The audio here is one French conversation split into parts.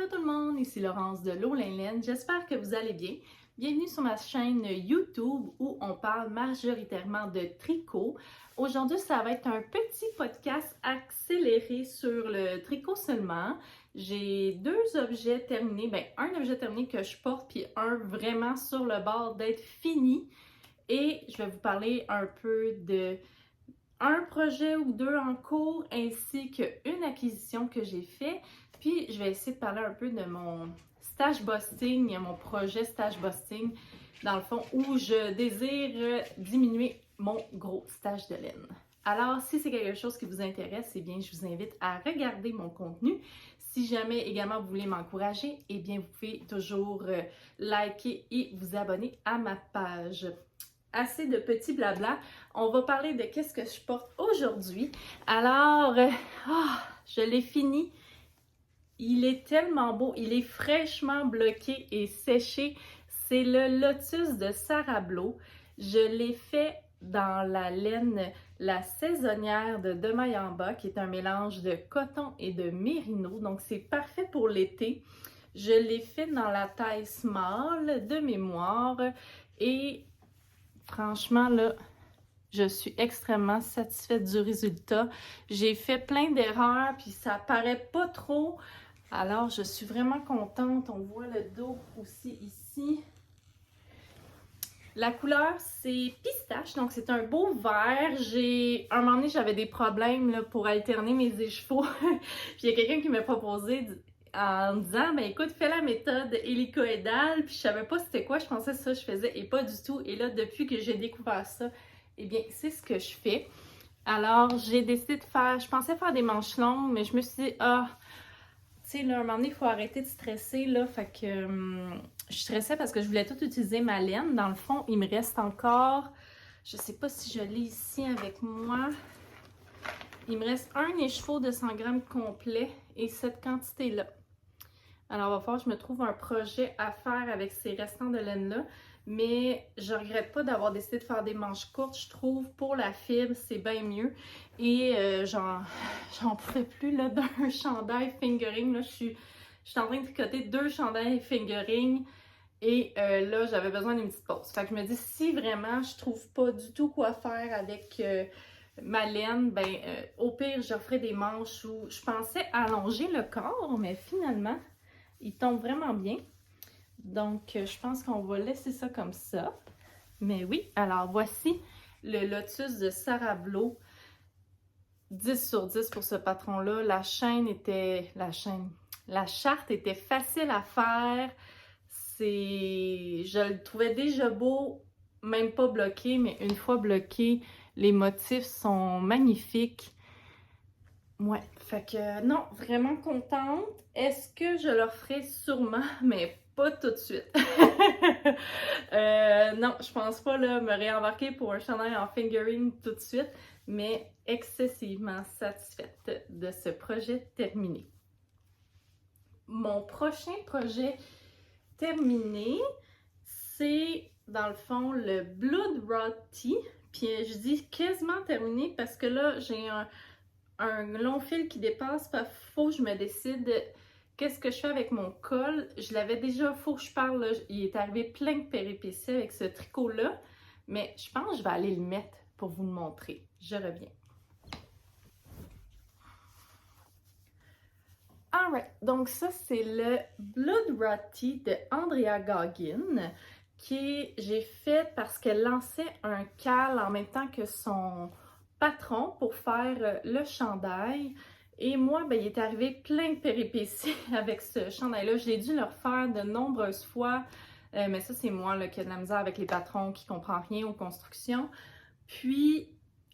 Allô tout le monde, ici Laurence de Lolaine, j'espère que vous allez bien. Bienvenue sur ma chaîne YouTube où on parle majoritairement de tricot. Aujourd'hui, ça va être un petit podcast accéléré sur le tricot seulement. J'ai deux objets terminés, un objet terminé que je porte puis un vraiment sur le bord d'être fini. Et je vais vous parler un peu de un projet ou deux en cours ainsi qu'une acquisition que j'ai fait. Puis je vais essayer de parler un peu de mon stage busting, mon projet stage busting, dans le fond, où je désire diminuer mon gros stage de laine. Alors, si c'est quelque chose qui vous intéresse, eh bien, je vous invite à regarder mon contenu. Si jamais également vous voulez m'encourager, eh bien, vous pouvez toujours liker et vous abonner à ma page. Assez de petits blabla, on va parler de qu'est-ce que je porte aujourd'hui. Alors, je l'ai fini. Il est tellement beau, il est fraîchement bloqué et séché. C'est le Lotus de Sarah Blau. Je l'ai fait dans la laine, la saisonnière de Demayamba, qui est un mélange de coton et de mérino. Donc, c'est parfait pour l'été. Je l'ai fait dans la taille small de mémoire et franchement, là, je suis extrêmement satisfaite du résultat. J'ai fait plein d'erreurs, puis ça paraît pas trop. Alors, je suis vraiment contente. On voit le dos aussi ici. La couleur, c'est pistache, donc c'est un beau vert. Un moment donné, j'avais des problèmes là, pour alterner mes écheveaux. Puis il y a quelqu'un qui m'a proposé en me disant, écoute, fais la méthode hélicoïdale. Puis je savais pas c'était quoi, je pensais que ça je faisais et pas du tout. Et là, depuis que j'ai découvert ça, eh bien, c'est ce que je fais. Alors, j'ai décidé de faire, je pensais faire des manches longues, mais je me suis dit, tu sais, là, un moment donné, il faut arrêter de stresser, là. Fait que je stressais parce que je voulais tout utiliser ma laine. Dans le fond, il me reste encore, je sais pas si je l'ai ici avec moi. Il me reste un écheveau de 100 grammes complet et cette quantité-là. Alors, il va falloir que je me trouve un projet à faire avec ces restants de laine-là. Mais je regrette pas d'avoir décidé de faire des manches courtes. Je trouve pour la fibre, c'est bien mieux. Et j'en pouvais plus là, d'un chandail fingering. Là, je suis en train de tricoter deux chandails fingering. Et là, j'avais besoin d'une petite pause. Fait que je me dis, si vraiment je trouve pas du tout quoi faire avec ma laine, au pire, je ferai des manches où je pensais allonger le corps, mais finalement, il tombe vraiment bien. Donc, je pense qu'on va laisser ça comme ça. Mais oui, alors voici le Lotus de Sarah Blau. 10 sur 10 pour ce patron-là. La charte était facile à faire. Je le trouvais déjà beau, même pas bloqué, mais une fois bloqué, les motifs sont magnifiques. Ouais, fait que non, vraiment contente. Est-ce que je le ferai sûrement, mais pas tout de suite. Non, je pense pas là, me réembarquer pour un chandail en fingering tout de suite, mais excessivement satisfaite de ce projet terminé. Mon prochain projet terminé, c'est dans le fond le Blood Rod Tee. Puis je dis quasiment terminé parce que là, j'ai un long fil qui dépasse, il faut que je me décide qu'est-ce que je fais avec mon col. Je l'avais déjà, faut que je parle, là, il est arrivé plein de péripéties avec ce tricot-là, mais je pense que je vais aller le mettre pour vous le montrer. Je reviens. Alright, donc ça c'est le Blood Rod Tee de Andrea Gaugin j'ai fait parce qu'elle lançait un cal en même temps que son patron pour faire le chandail. Et moi, il est arrivé plein de péripéties avec ce chandail-là. Je l'ai dû le refaire de nombreuses fois, mais ça c'est moi là, qui a de la misère avec les patrons, qui ne comprend rien aux constructions. Puis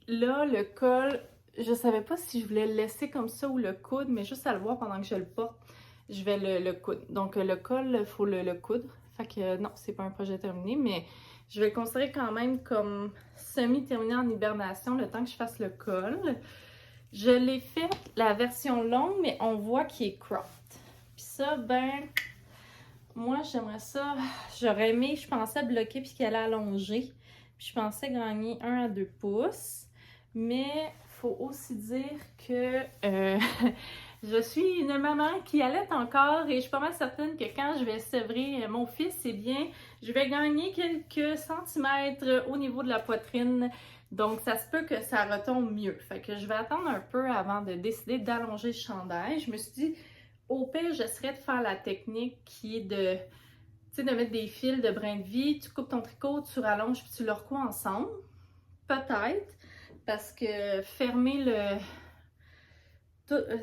là, le col, je savais pas si je voulais le laisser comme ça ou le coudre, mais juste à le voir pendant que je le porte, je vais le coudre. Donc le col, il faut le coudre. Fait que non, c'est pas un projet terminé, mais je vais le considérer quand même comme semi-terminé en hibernation le temps que je fasse le col. Je l'ai fait la version longue, mais on voit qu'il est cropped. Puis ça, moi j'aimerais ça, j'aurais aimé, je pensais bloquer puis qu'elle allait allonger. Puis je pensais gagner 1 à 2 pouces. Mais il faut aussi dire que Je suis une maman qui allaite encore et je suis pas mal certaine que quand je vais sevrer mon fils, eh bien, je vais gagner quelques centimètres au niveau de la poitrine. Donc, ça se peut que ça retombe mieux. Fait que je vais attendre un peu avant de décider d'allonger le chandail. Je me suis dit, au pire, j'essaierais de faire la technique qui est de, tu sais, de mettre des fils de brin de vie. Tu coupes ton tricot, tu rallonges puis tu le recoues ensemble. Peut-être, parce que fermer le...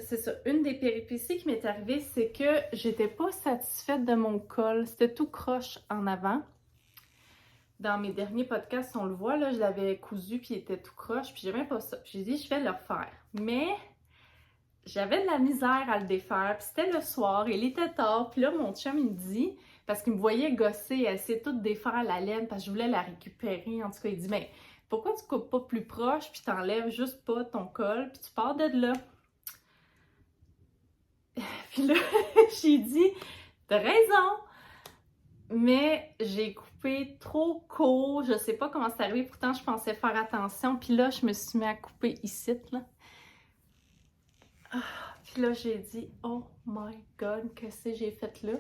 C'est ça. Une des péripéties qui m'est arrivée, c'est que j'étais pas satisfaite de mon col. C'était tout croche en avant. Dans mes derniers podcasts, on le voit, là, je l'avais cousu puis il était tout croche, puis j'aimais pas ça. Puis j'ai dit, je vais le refaire. Mais j'avais de la misère à le défaire, puis c'était le soir, il était tard, puis là, mon chum, il me dit, parce qu'il me voyait gosser, essayer de tout défaire la laine, parce que je voulais la récupérer. En tout cas, il dit, mais pourquoi tu coupes pas plus proche, puis t'enlèves juste pas ton col, puis tu pars de là? Puis là, j'ai dit, t'as raison, mais j'ai coupé trop court, je sais pas comment c'est arrivé, pourtant je pensais faire attention, puis là, je me suis mis à couper ici, là. Puis là, j'ai dit, oh my god, qu'est-ce que j'ai fait là?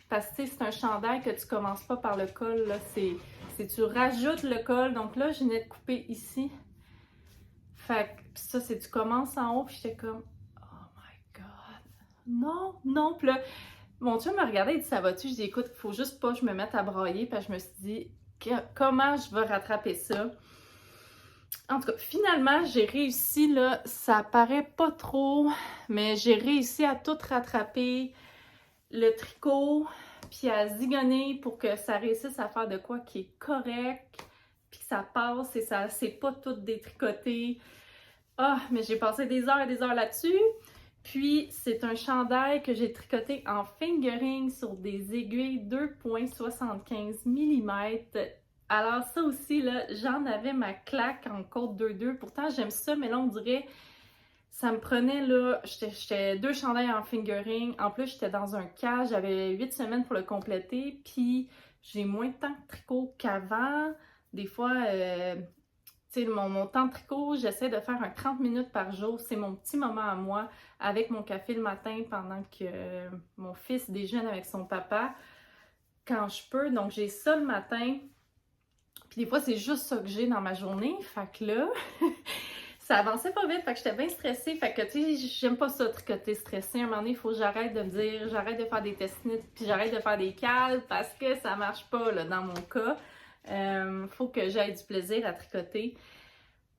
Parce que c'est un chandail que tu commences pas par le col, là, c'est tu rajoutes le col, donc là, je venais de couper ici. Fait que ça, c'est tu commences en haut, puis j'étais comme, oh my god, non, non, puis là, mon chum me regardait, il dit, ça va-tu? Je dis, écoute, il faut juste pas que je me mette à brailler, puis je me suis dit, comment je vais rattraper ça? En tout cas, finalement, j'ai réussi, là, ça paraît pas trop, mais j'ai réussi à tout rattraper, le tricot, puis à zigonner pour que ça réussisse à faire de quoi qui est correct, puis que ça passe et ça, c'est pas tout détricoté. Ah, mais j'ai passé des heures et des heures là-dessus. Puis, c'est un chandail que j'ai tricoté en fingering sur des aiguilles 2,75 mm. Alors ça aussi, là, j'en avais ma claque en côte 2-2. Pourtant, j'aime ça, mais là, on dirait, ça me prenait, là, j'étais 2 chandails en fingering. En plus, j'étais dans un cas, j'avais 8 semaines pour le compléter. Puis, j'ai moins de temps de tricot qu'avant. Des fois, tu sais, mon temps de tricot, j'essaie de faire un 30 minutes par jour. C'est mon petit moment à moi avec mon café le matin pendant que mon fils déjeune avec son papa quand je peux. Donc, j'ai ça le matin. Puis des fois, c'est juste ça que j'ai dans ma journée. Fait que là, ça avançait pas vite. Fait que j'étais bien stressée. Fait que, tu sais, j'aime pas ça, tricoter stressé. À un moment donné, il faut que j'arrête de me dire, j'arrête de faire des test-knits, puis j'arrête de faire des cales parce que ça marche pas, là, dans mon cas. Faut que j'aie du plaisir à tricoter.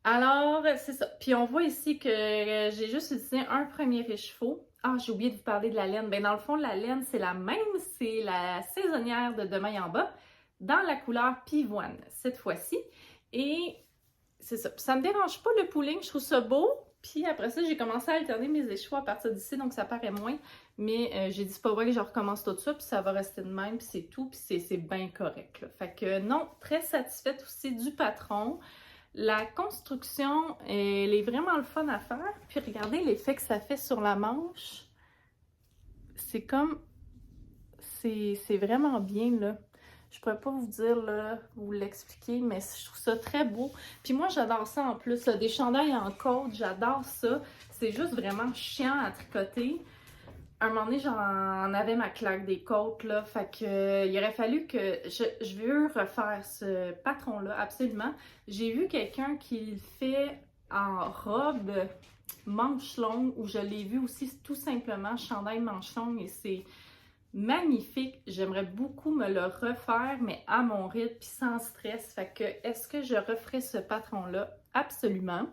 Alors, c'est ça. Puis on voit ici que j'ai juste utilisé un premier écheveau. Ah, j'ai oublié de vous parler de la laine. Bien, dans le fond, la laine, c'est la même. C'est la saisonnière de Demain en bas, dans la couleur pivoine, cette fois-ci. Et c'est ça. Ça me dérange pas le pooling, je trouve ça beau. Puis après ça, j'ai commencé à alterner mes écheveaux à partir d'ici, donc ça paraît moins. Mais j'ai dit, c'est pas vrai que je recommence tout ça, puis ça va rester de même, puis c'est tout, puis c'est bien correct, là. Fait que non, très satisfaite aussi du patron. La construction, elle est vraiment le fun à faire. Puis regardez l'effet que ça fait sur la manche. C'est comme... C'est vraiment bien, là. Je pourrais pas vous dire, là, vous l'expliquer, mais je trouve ça très beau. Puis moi, j'adore ça en plus, là, des chandails en côte, j'adore ça. C'est juste vraiment chiant à tricoter. À un moment donné, j'en avais ma claque des côtes, là, fait que il aurait fallu que... Je veux refaire ce patron-là, absolument. J'ai vu quelqu'un qui le fait en robe manche longue, où je l'ai vu aussi tout simplement, chandail manche longue, et c'est magnifique. J'aimerais beaucoup me le refaire, mais à mon rythme, puis sans stress. Fait que, est-ce que je referai ce patron-là? Absolument.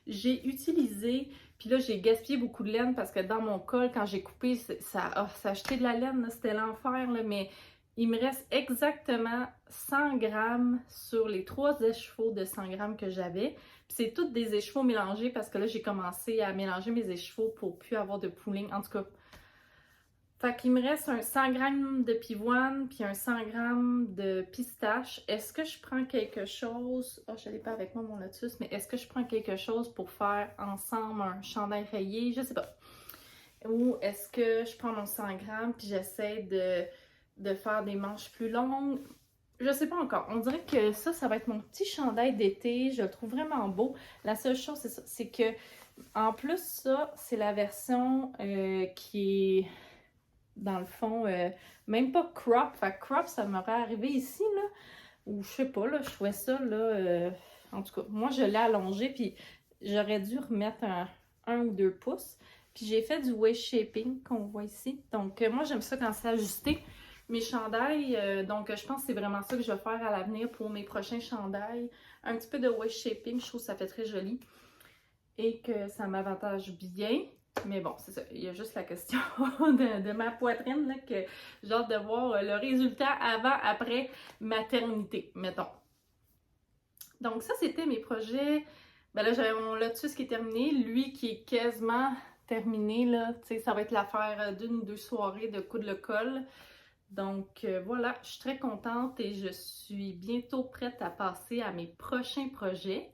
J'ai utilisé, puis là j'ai gaspillé beaucoup de laine parce que dans mon col, quand j'ai coupé, ça a jeté de la laine, c'était l'enfer, mais il me reste exactement 100 grammes sur les 3 écheveaux de 100 grammes que j'avais. Puis c'est toutes des écheveaux mélangés parce que là j'ai commencé à mélanger mes écheveaux pour plus avoir de pooling. En tout cas, fait qu'il me reste un 100 grammes de pivoine puis un 100 grammes de pistache. Est-ce que je prends quelque chose? Oh, je l'ai pas avec moi mon lotus, mais est-ce que je prends quelque chose pour faire ensemble un chandail rayé? Je sais pas. Ou est-ce que je prends mon 100 grammes puis j'essaie de faire des manches plus longues? Je sais pas encore. On dirait que ça va être mon petit chandail d'été. Je le trouve vraiment beau. La seule chose, c'est ça, c'est que En plus, ça, c'est la version qui est, dans le fond, même pas crop. Fait que crop, ça m'aurait arrivé ici, là, ou je sais pas, là, je trouvais ça, là, en tout cas, moi, je l'ai allongé, puis j'aurais dû remettre un ou 2 pouces. Puis j'ai fait du waist shaping, qu'on voit ici. Donc, moi, j'aime ça quand c'est ajusté. Mes chandails, donc je pense que c'est vraiment ça que je vais faire à l'avenir pour mes prochains chandails. Un petit peu de waist shaping, je trouve que ça fait très joli. Et que ça m'avantage bien. Mais bon, c'est ça. Il y a juste la question de ma poitrine, là, que j'ai hâte de voir le résultat avant, après maternité, mettons. Donc ça, c'était mes projets. Ben là, j'avais mon lotus qui est terminé. Lui qui est quasiment terminé, là. Tu sais, ça va être l'affaire d'une ou 2 soirées de coudre le col. Donc voilà, je suis très contente et je suis bientôt prête à passer à mes prochains projets.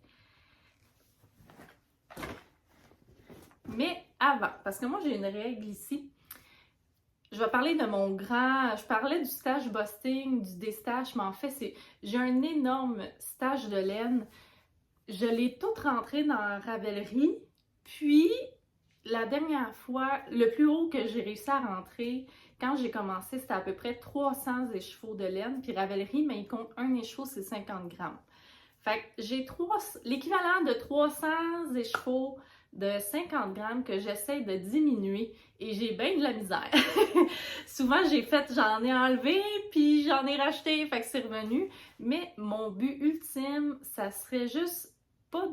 Mais avant, parce que moi j'ai une règle ici, je vais parler de mon grand, je parlais du stage busting, du déstache, mais en fait j'ai un énorme stage de laine. Je l'ai tout rentré dans la Ravelry, puis la dernière fois, le plus haut que j'ai réussi à rentrer, quand j'ai commencé, c'était à peu près 300 échevaux de laine, puis Ravelry, mais il compte un écheveau, c'est 50 grammes. Fait que j'ai l'équivalent de 300 échevaux de 50 grammes que j'essaie de diminuer et j'ai bien de la misère. Souvent, j'en ai enlevé puis j'en ai racheté, fait que c'est revenu. Mais mon but ultime, ça serait juste pas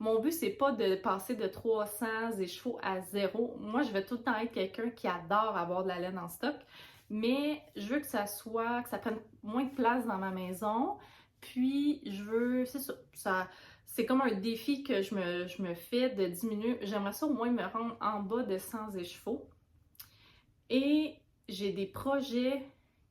mon but, c'est pas de passer de 300 échevaux à 0. Moi, je vais tout le temps être quelqu'un qui adore avoir de la laine en stock, mais je veux que ça prenne moins de place dans ma maison. Puis, je veux, c'est ça, c'est comme un défi que je me fais de diminuer. J'aimerais ça au moins me rendre en bas de 100 échevaux. Et j'ai des projets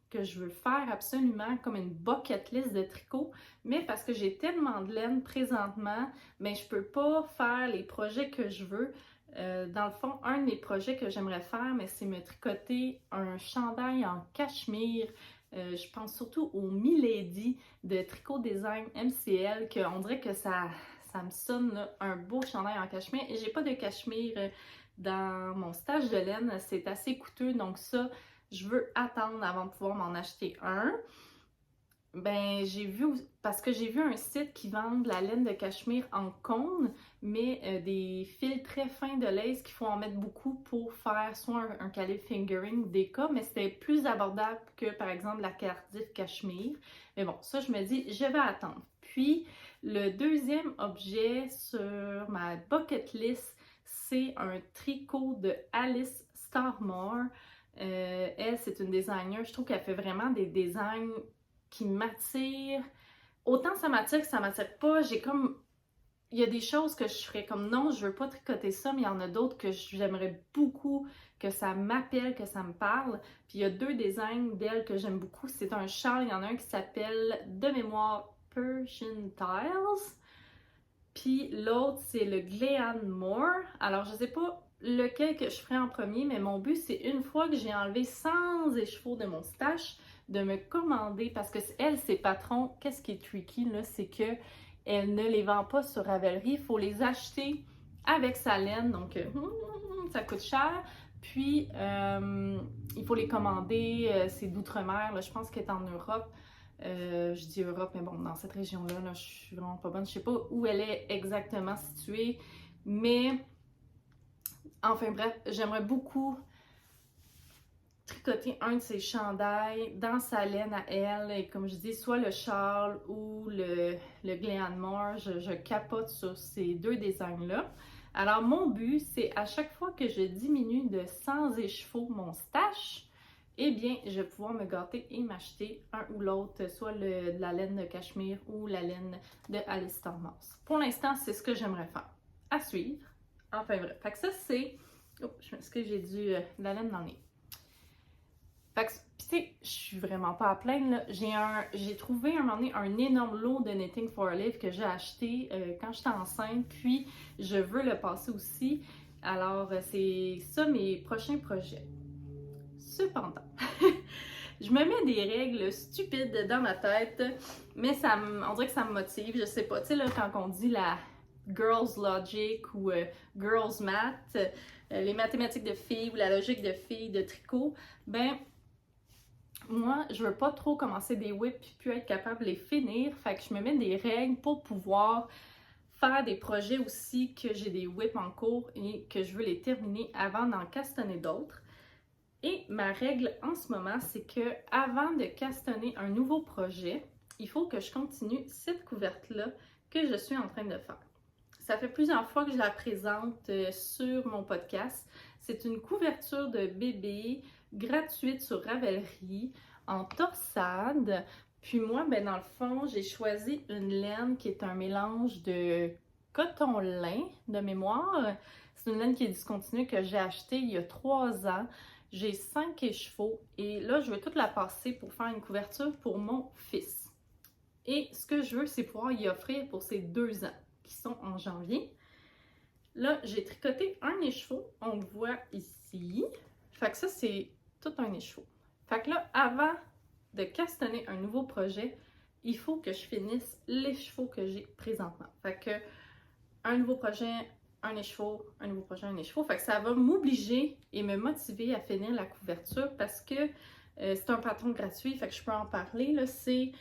que je veux faire absolument comme une bucket list de tricot, mais parce que j'ai tellement de laine présentement, mais je peux pas faire les projets que je veux. Dans le fond, un de mes projets que j'aimerais faire, mais c'est me tricoter un chandail en cachemire. Je pense surtout au Milady de Tricot Design MCL, qu'on dirait que ça me sonne là, un beau chandail en cachemire. Et j'ai pas de cachemire dans mon stage de laine, c'est assez coûteux, donc ça, je veux attendre avant de pouvoir m'en acheter un. Ben, parce que j'ai vu un site qui vend de la laine de cachemire en cône, mais des fils très fins de lace qu'il faut en mettre beaucoup pour faire soit un calibre fingering ou des cas, mais c'était plus abordable que par exemple la Cardiff cachemire. Mais bon, ça je me dis, je vais attendre. Puis, le deuxième objet sur ma bucket list, c'est un tricot de Alice Starmore. Elle, c'est une designer, je trouve qu'elle fait vraiment des designs qui m'attirent. Autant ça m'attire que ça m'attire pas. Il y a des choses que je ferais comme non, je veux pas tricoter ça, mais il y en a d'autres que j'aimerais beaucoup que ça m'appelle, que ça me parle. Puis il y a 2 designs d'elle que j'aime beaucoup. C'est un châle, il y en a un qui s'appelle de mémoire Persian Tiles. Puis l'autre, c'est le Glean Moore. Alors, je sais pas lequel que je ferai en premier, mais mon but, c'est une fois que j'ai enlevé 100 échevaux de mon stash, de me commander, parce que elle, ses patrons, qu'est-ce qui est tricky, là, c'est que elle ne les vend pas sur Ravelry, il faut les acheter avec sa laine, donc ça coûte cher. Puis, il faut les commander, c'est d'outre-mer, là, je pense qu'elle est en Europe. Je dis Europe, mais bon, dans cette région-là, là, je suis vraiment pas bonne. Je sais pas où elle est exactement située, mais enfin bref, j'aimerais beaucoup tricoter un de ses chandails dans sa laine à elle, et comme je dis, soit le châle ou le Gleanmore, je capote sur ces 2 designs-là. Alors mon but, c'est à chaque fois que je diminue de 100 échevaux mon stash, eh bien, je vais pouvoir me gâter et m'acheter un ou l'autre, soit la laine de cachemire ou la laine de Alice Starmore. Pour l'instant, c'est ce que j'aimerais faire. À suivre. Enfin bref, fait que ça c'est... Oh, je m'excuse, j'ai de la laine dans le nez. Fait que, tu sais, je suis vraiment pas à plaindre, là. J'ai trouvé un moment donné un énorme lot de Knitting for a Life que j'ai acheté quand j'étais enceinte, puis je veux le passer aussi. Alors, c'est ça mes prochains projets. Cependant, je me mets des règles stupides dans ma tête, mais on dirait que ça me motive, je sais pas. Tu sais, là, quand on dit Girls Logic ou Girls Math, les mathématiques de filles ou la logique de filles de tricot, ben moi, je veux pas trop commencer des whips puis être capable de les finir, fait que je me mets des règles pour pouvoir faire des projets aussi que j'ai des whips en cours et que je veux les terminer avant d'en castonner d'autres. Et ma règle en ce moment, c'est que avant de castonner un nouveau projet, il faut que je continue cette couverte-là que je suis en train de faire. Ça fait plusieurs fois que je la présente sur mon podcast. C'est une couverture de bébé gratuite sur Ravelry en torsade. Puis moi, ben dans le fond, j'ai choisi une laine qui est un mélange de coton lin de mémoire. C'est une laine qui est discontinue que j'ai achetée il y a 3 ans. J'ai 5 écheveaux et là, je veux toute la passer pour faire une couverture pour mon fils. Et ce que je veux, c'est pouvoir y offrir pour ses 2 ans qui sont en janvier. Là, j'ai tricoté un écheveau, on le voit ici. Fait que ça, c'est tout un écheveau. Fait que là, avant de castonner un nouveau projet, il faut que je finisse l'écheveau que j'ai présentement. Fait que un nouveau projet, un écheveau, un nouveau projet, un écheveau. Fait que ça va m'obliger et me motiver à finir la couverture parce que c'est un patron gratuit, fait que je peux en parler. Là, c'est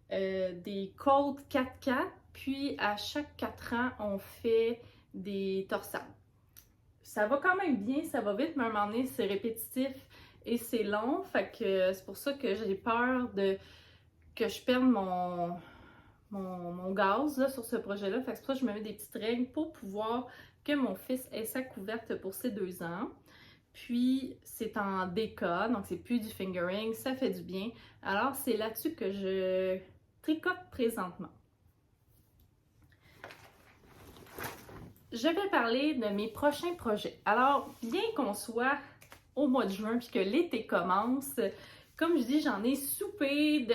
des côtes 4x4, puis à chaque 4 ans, on fait des torsades. Ça va quand même bien, ça va vite, mais à un moment donné, c'est répétitif et c'est long. Fait que c'est pour ça que j'ai peur que je perde mon gaz là, sur ce projet-là. Fait que c'est pour ça que je me mets des petites règles pour pouvoir que mon fils ait sa couverte pour ses 2 ans. Puis c'est en DK, donc c'est plus du fingering, ça fait du bien. Alors c'est là-dessus que je tricote présentement. Je vais parler de mes prochains projets. Alors, bien qu'on soit au mois de juin puis que l'été commence, comme je dis, j'en ai soupé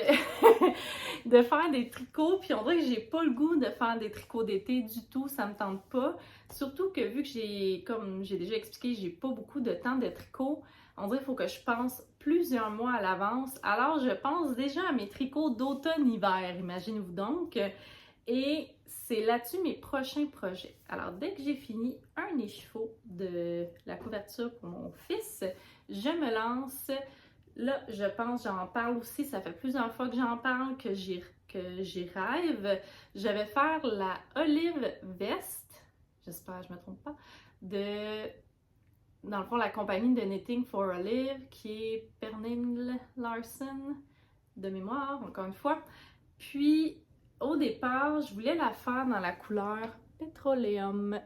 de faire des tricots, puis on dirait que j'ai pas le goût de faire des tricots d'été du tout, ça me tente pas. Surtout que vu que comme j'ai déjà expliqué, j'ai pas beaucoup de temps de tricot, on dirait qu'il faut que je pense plusieurs mois à l'avance. Alors je pense déjà à mes tricots d'automne-hiver, imaginez-vous donc. Et c'est là-dessus mes prochains projets. Alors dès que j'ai fini un écheveau de la couverture pour mon fils, je me lance. Là, je pense, j'en parle aussi, ça fait plusieurs fois que j'en parle, que j'y rêve. Je vais faire la Olive Vest, j'espère que je ne me trompe pas, dans le fond, la compagnie de Knitting for Olive, qui est Pernille Larsen, de mémoire, encore une fois. Puis, au départ, je voulais la faire dans la couleur Petroleum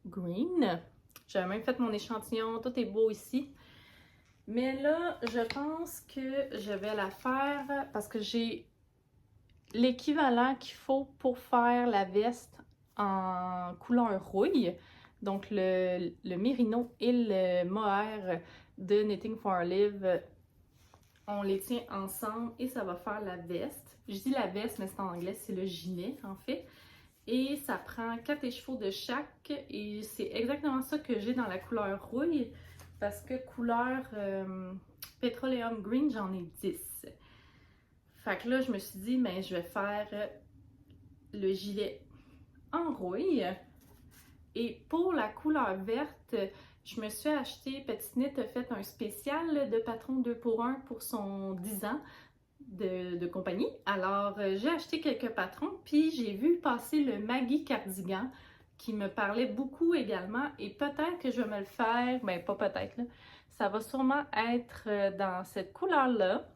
Green. J'avais même fait mon échantillon, tout est beau ici. Mais là, je pense que je vais la faire parce que j'ai l'équivalent qu'il faut pour faire la veste en couleur rouille. Donc, le Merino et le mohair de Knitting for Olive, on les tient ensemble et ça va faire la veste. Je dis la veste, mais c'est en anglais, c'est le gilet en fait. Et ça prend 4 écheveaux de chaque et c'est exactement ça que j'ai dans la couleur rouille. Parce que couleur Petroleum Green, j'en ai 10. Fait que là, je me suis dit, mais je vais faire le gilet en rouille. Et pour la couleur verte, je me suis acheté, Petite Knit a fait un spécial de patron 2 pour 1 pour son 10 ans de compagnie. Alors, j'ai acheté quelques patrons, puis j'ai vu passer le Maggie Cardigan, qui me parlait beaucoup également et peut-être que je vais me le faire, ben pas peut-être là, ça va sûrement être dans cette couleur-là.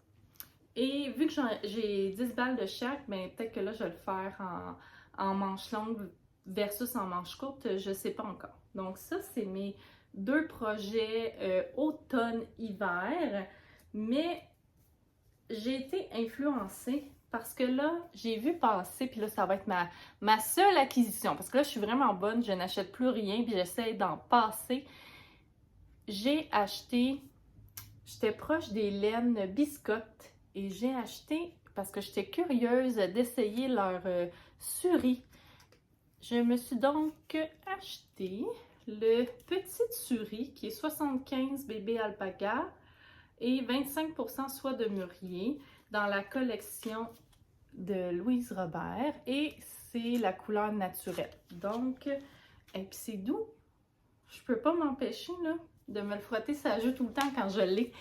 Et vu que j'ai 10 balles de chaque, ben peut-être que là je vais le faire en manche longue versus en manche courte, je sais pas encore. Donc ça, c'est mes 2 projets automne-hiver, mais j'ai été influencée parce que là, j'ai vu passer, puis là, ça va être ma seule acquisition. Parce que là, je suis vraiment bonne, je n'achète plus rien, puis j'essaie d'en passer. J'ai acheté, j'étais proche des laines biscottes, et j'ai acheté, parce que j'étais curieuse d'essayer leur suri. Je me suis donc acheté le petit suri, qui est 75 bébé alpaca, et 25% soie de mûrier dans la collection de Louise Robert et c'est la couleur naturelle. Donc, et puis c'est doux. Je peux pas m'empêcher là de me le frotter sur la joue tout le temps quand je l'ai.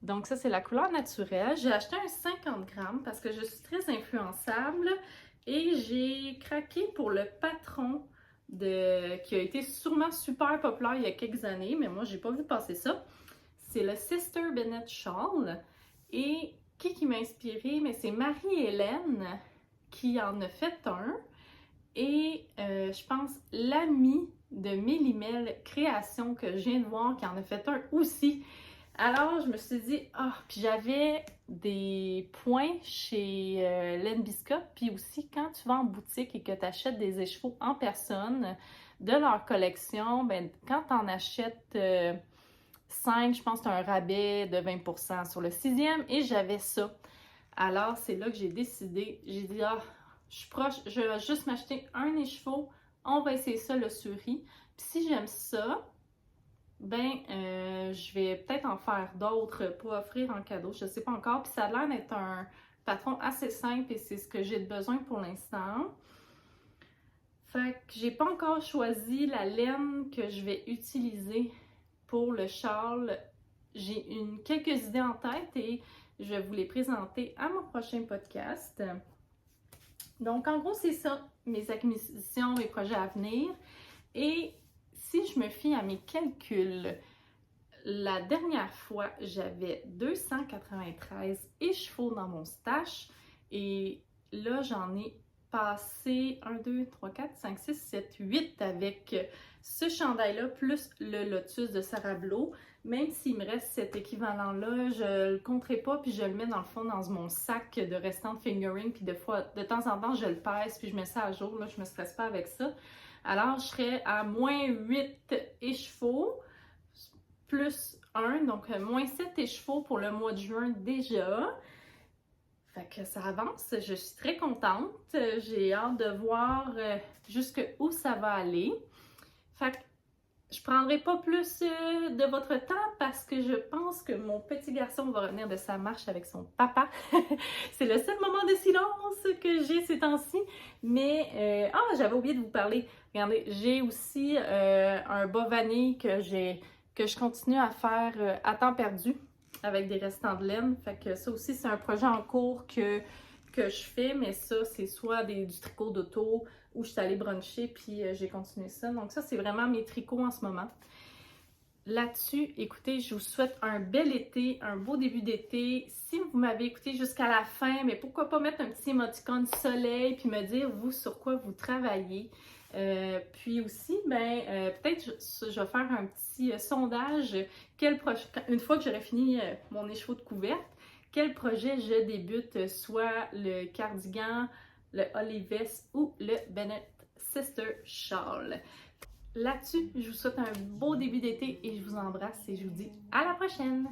Donc ça, c'est la couleur naturelle. J'ai acheté un 50 grammes parce que je suis très influençable et j'ai craqué pour le patron qui a été sûrement super populaire il y a quelques années, mais moi, j'ai pas vu passer ça. C'est le Sister Bennett Shawl. Et qui m'a inspirée? Mais c'est Marie-Hélène qui en a fait un. Et je pense l'amie de Mélimel Création que je viens de voir qui en a fait un aussi. Alors, je me suis dit, puis j'avais des points chez Len Biscotte, puis aussi quand tu vas en boutique et que tu achètes des écheveaux en personne de leur collection, ben quand tu en achètes 5, je pense que tu as un rabais de 20% sur le 6e et j'avais ça. Alors, c'est là que j'ai décidé, j'ai dit, je suis proche, je vais juste m'acheter un écheveau, on va essayer ça, le Suri. Puis si j'aime ça, ben, je vais peut-être en faire d'autres pour offrir en cadeau, je ne sais pas encore. Puis ça a l'air d'être un patron assez simple et c'est ce que j'ai besoin pour l'instant. Fait que j'ai pas encore choisi la laine que je vais utiliser pour le châle. J'ai quelques idées en tête et je vais vous les présenter à mon prochain podcast. Donc, en gros, c'est ça, mes acquisitions, mes projets à venir. Et si je me fie à mes calculs, la dernière fois, j'avais 293 écheveaux dans mon stash et là, j'en ai passé 1, 2, 3, 4, 5, 6, 7, 8 avec ce chandail-là plus le Lotus de Sarah Blau. Même s'il me reste cet équivalent-là, je le compterai pas puis je le mets dans le fond dans mon sac de restant de fingering puis de temps en temps, je le pèse puis je mets ça à jour. Là, je me stresse pas avec ça. Alors, je serais à moins 8 écheveaux plus 1, donc moins 7 écheveaux pour le mois de juin déjà. Fait que ça avance, je suis très contente. J'ai hâte de voir jusqu'où ça va aller. Fait que je prendrai pas plus de votre temps parce que je pense que mon petit garçon va revenir de sa marche avec son papa. C'est le seul moment de silence que j'ai ces temps-ci. Mais, j'avais oublié de vous parler. Regardez, j'ai aussi un bas vanille que je continue à faire à temps perdu avec des restants de laine. Fait que ça aussi, c'est un projet en cours que je fais, mais ça, c'est soit du tricot d'auto où je suis allée bruncher puis j'ai continué ça. Donc ça, c'est vraiment mes tricots en ce moment. Là-dessus, écoutez, je vous souhaite un bel été, un beau début d'été. Si vous m'avez écouté jusqu'à la fin, mais pourquoi pas mettre un petit émoticône soleil puis me dire, vous, sur quoi vous travaillez. Puis aussi, peut-être je vais faire un petit sondage. Une fois que j'aurai fini mon écheveau de couverte, quel projet je débute, soit le cardigan, le Holly Vest ou le Bennett Sister Shawl. Là-dessus, je vous souhaite un beau début d'été et je vous embrasse et je vous dis à la prochaine!